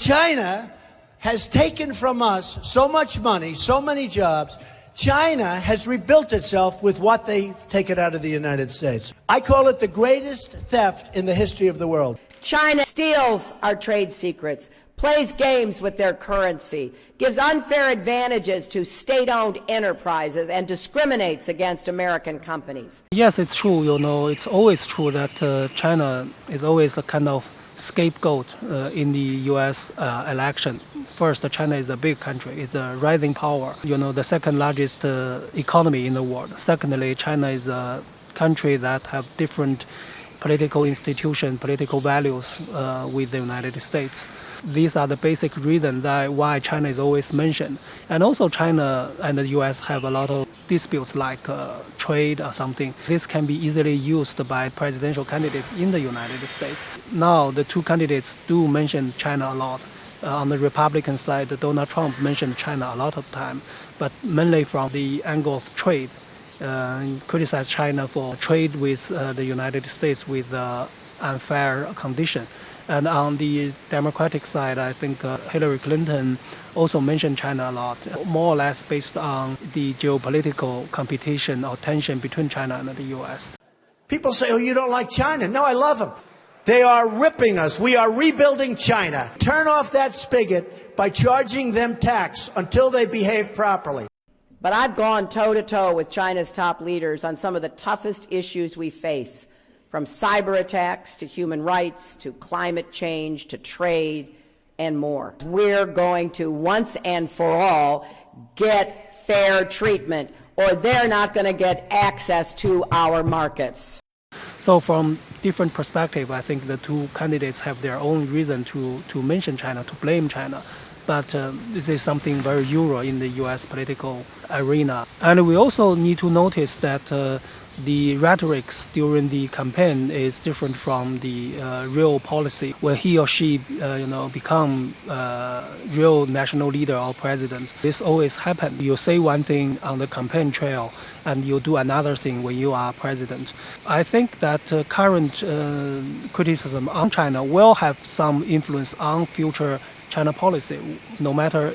China has taken from us so much money, so many jobs. China has rebuilt itself with what they've taken out of the United States. I call it the greatest theft in the history of the world. China steals our trade secrets, plays games with their currency, gives unfair advantages to state-owned enterprises, and discriminates against American companies. Yes, it's true. It's always true that China is always a kind of scapegoat in the U.S. Election. First, China is a big country, it's a rising power, the second largest economy in the world. Secondly, China is a country that have different political institutions, political values with the United States. These are the basic reasons why China is always mentioned. And also China and the U.S. have a lot of disputes like trade or something. This can be easily used by presidential candidates in the United States. Now the two candidates do mention China a lot. On the Republican side, Donald Trump mentioned China a lot of time, but mainly from the angle of trade. Criticize China for trade with the United States with unfair condition. And on the Democratic side, I think Hillary Clinton also mentioned China a lot, more or less based on the geopolitical competition or tension between China and the U.S. People say, oh, you don't like China. No, I love them. They are ripping us. We are rebuilding China. Turn off that spigot by charging them tax until they behave properly. But I've gone toe-to-toe with China's top leaders on some of the toughest issues we face, from cyber attacks to human rights to climate change to trade and more. We're going to, once and for all, get fair treatment, or they're not going to get access to our markets. So from different perspective, I think the two candidates have their own reason to mention China, to blame China. But this is something very usual in the U.S. political arena. And we also need to notice that the rhetorics during the campaign is different from the real policy. When he or she, become real national leader or president, this always happens. You say one thing on the campaign trail, and you do another thing when you are president. I think that current criticism on China will have some influence on future China policy, no matter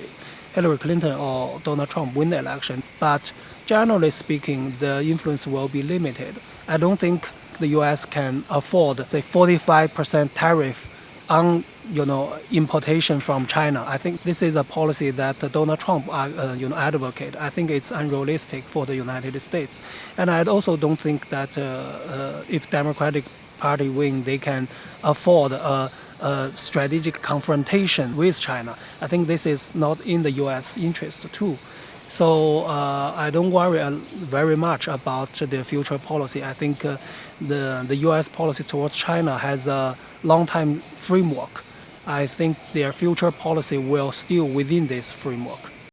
Hillary Clinton or Donald Trump win the election. But generally speaking, the influence will be limited. I don't think the U.S. can afford the 45% tariff on importation from China. I think this is a policy that Donald Trump advocate. I think it's unrealistic for the United States. And I also don't think that if Democratic Party win, they can afford a strategic confrontation with China. I think this is not in the U.S. interest too. So I don't worry very much about the future policy. I think the U.S. policy towards China has a long-time framework. I think their future policy will still within this framework.